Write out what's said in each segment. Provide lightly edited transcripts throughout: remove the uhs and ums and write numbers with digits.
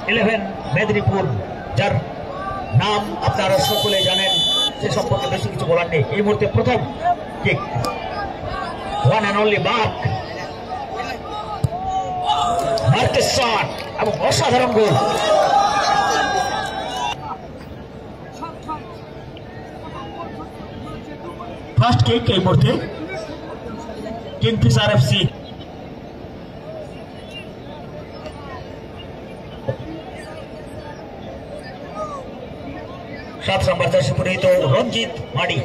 11 মেদিনীপুর, যার নাম আপনারা সকলে জানেন, সে সম্পর্কে বেশি কিছু বলার নেই। এই মুহূর্তে প্রথম কিক, ওয়ান অ্যান্ড অনলি মার্কের শট এবং অসাধারণ গোল। ফার্স্ট কিক এই মুহূর্তে কিংফিশার এফসি। সাত নম্বর জার্সি পরিহিত রঞ্জিত মাড়ি।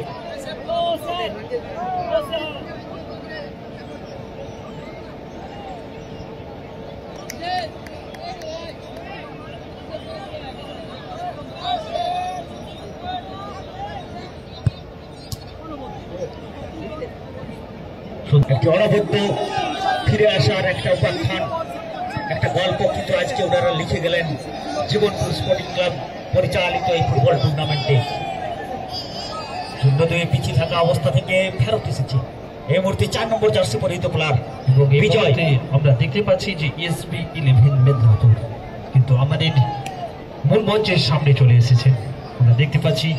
একটি অনবদ্য ফিরে আসার একটা উপাখ্যান, একটা গল্প কিন্তু আজকে ওনারা লিখে গেলেন জীবনপুর স্পোর্টিং ক্লাব পরিচালিত এই ফুটবল টুর্নামেন্টে। 0-2 পিছিয়ে থাকা অবস্থা থেকে ফেরত এসেছে এই মুহূর্তে 4 নম্বর জার্সি পরিহিত প্লেয়ার বিজয়। আমরা দেখতে পাচ্ছি যে এসবি 11 মেদিনীপুর কিন্তু আমাদের মূল মঞ্চের সামনে চলে এসেছে। আমরা দেখতে পাচ্ছি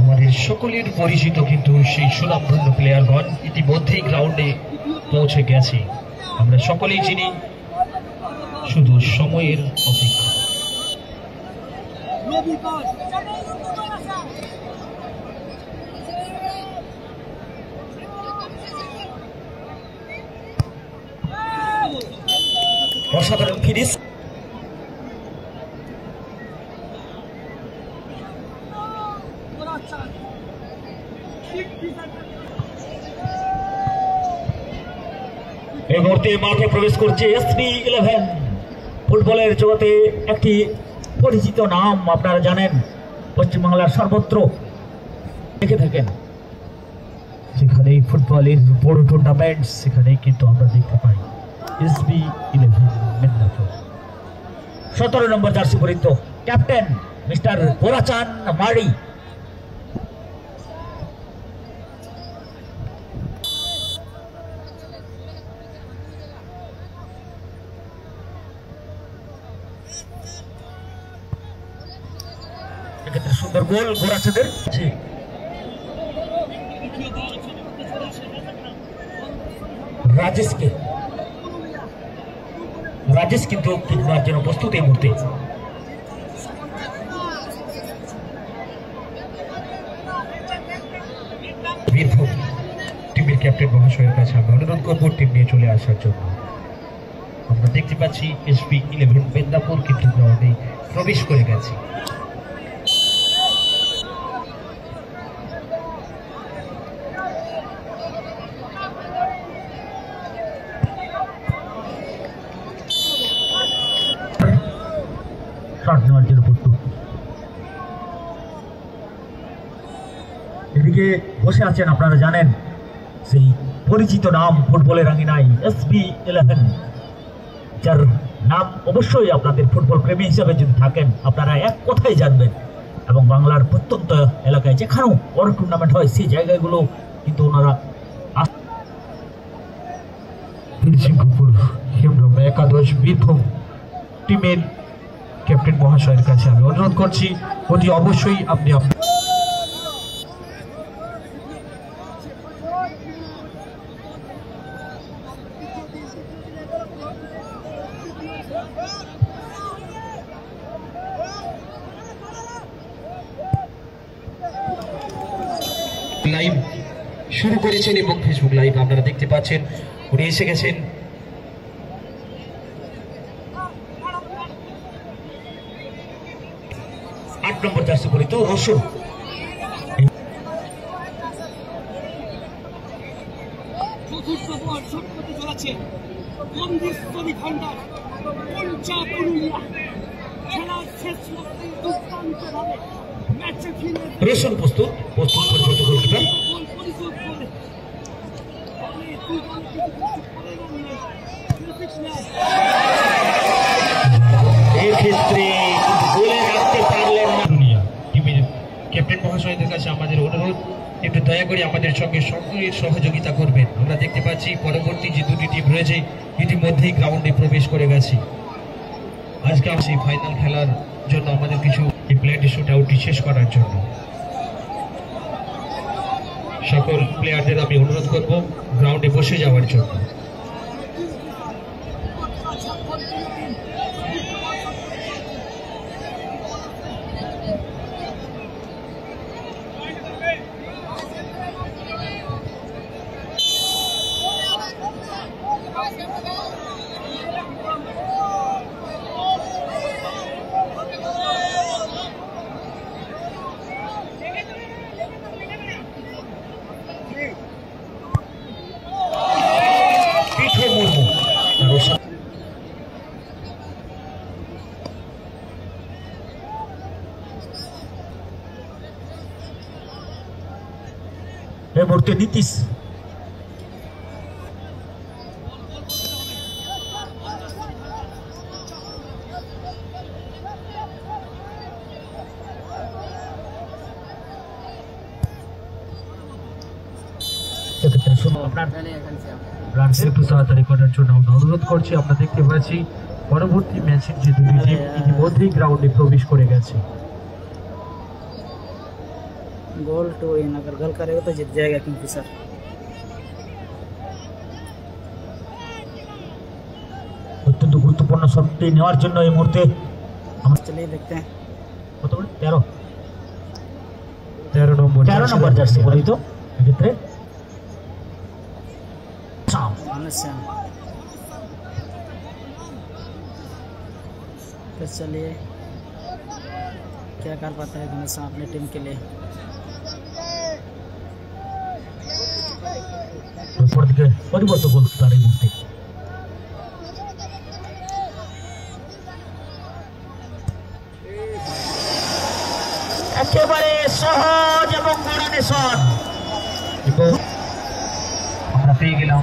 আমাদের সকলের পরিচিত কিন্তু সেই সুনামধন্য প্লেয়ারগণ ইতিমধ্যেই গ্রাউন্ডে পৌঁছে গেছে। আমরা সকলেই চিনি, শুধু সময়ের অপেক্ষা। অসাধারণ ফিনিশ। এই মুহূর্তে মাঠে প্রবেশ করছে এসবি 11। ফুটবলের জগতে একটি পরিচিত নাম, আপনারা জানেন, পশ্চিমবাংলার সর্বত্র দেখে থাকেন। যেখানে ফুটবলের বড় টুর্নামেন্ট সেখানেই কিন্তু আমরা দেখতে পাই এসবি 11 মেদিনীপুর। 17 নম্বর জার্সি পরিহিত ক্যাপ্টেন মিস্টার গোরাচান মাড়ি। এক্ষেত্রে সুন্দর গোল গোরাচাঁদের। রাজেশ কিন্তু কিক নেওয়ার জন্য প্রস্তুত এই মুহূর্তে। বীরভূম টিমের ক্যাপ্টেন মহাশয়ের কাছে আমরা অনুরোধ করবো টিম নিয়ে চলে আসার জন্য। আমরা দেখতে পাচ্ছি এসবি 11 মেদিনীপুর কিন্তু গ্রাউন্ডে প্রবেশ করে গেছে। এদিকে বসে আছেন, আপনারা জানেন, সেই পরিচিত নাম ফুটবলের আঙিনায় এসবি 11, যার নাম অবশ্যই আপনাদের ফুটবল প্রেমী হিসেবে যদি থাকেন আপনারা এক কথাই জানবেন। এবং বাংলার প্রত্যন্ত এলাকায় যেখানেও বড় টুর্নামেন্ট হয় সেই জায়গাগুলো কিন্তু ওনারা একাদশ বীরভূম টিমের ক্যাপ্টেন মহাশয়ের কাছে আমি অনুরোধ করছি অতি অবশ্যই আপনি লাইভ শুরু করেছেন এবং ফেসবুক লাইভ আপনারা দেখতে পাচ্ছেন উনি এসে গেছেন। নম্বর জার্সি পরিহিত রসুন। রসুন প্রস্তুত পরিবর্তন গোলকিপার। এক্ষেত্রে গোলে রাখতে পারলেন না। টিমের ক্যাপ্টেন মহাশয়দের কাছে আমাদের অনুরোধ একটু দয়া করে আমাদের সঙ্গে সকলের সহযোগিতা করবেন। আমরা দেখতে পাচ্ছি পরবর্তী যে দুটি টিম রয়েছে ইতিমধ্যেই গ্রাউন্ডে প্রবেশ করে গেছে। আজকে আমরা সেই ফাইনাল খেলার জন্য আমাদের কিছু এই প্লেয়ারটি শুট আউটটি শেষ করার জন্য সকল প্লেয়ারদের আমি অনুরোধ করব গ্রাউন্ডে বসে যাওয়ার জন্য। এই মুহূর্তে নীতিশ সেক্ষেত্রে শুনো আপনার রানকে একটু তাড়াতাড়ি করার জন্য আমরা অনুরোধ করছি। আমরা দেখতে পাচ্ছি পরবর্তী ম্যাচের যে দুটি টিম ইতিমধ্যেই গ্রাউন্ডে প্রবেশ করে গেছে। गोल टू इन अगर गल करेगा तो जीत जाएगा किंगफिशर। অত্যন্ত গুরুত্বপূর্ণ শটটি নেওয়ার জন্য এই মুহূর্তে আমরা चलिए देखते हैं কত বলে 13 নম্বর জার্সি বলি তো এক্ষেত্রে श्याम। तो चलिए क्या कर पाता है घनश्याम अपने टीम के लिए। দিকে পরিবর্তন করতে পারে এই মুহূর্তে একেবারে সহজ এবং গোড়ানে শট আমরা পেয়ে গেলাম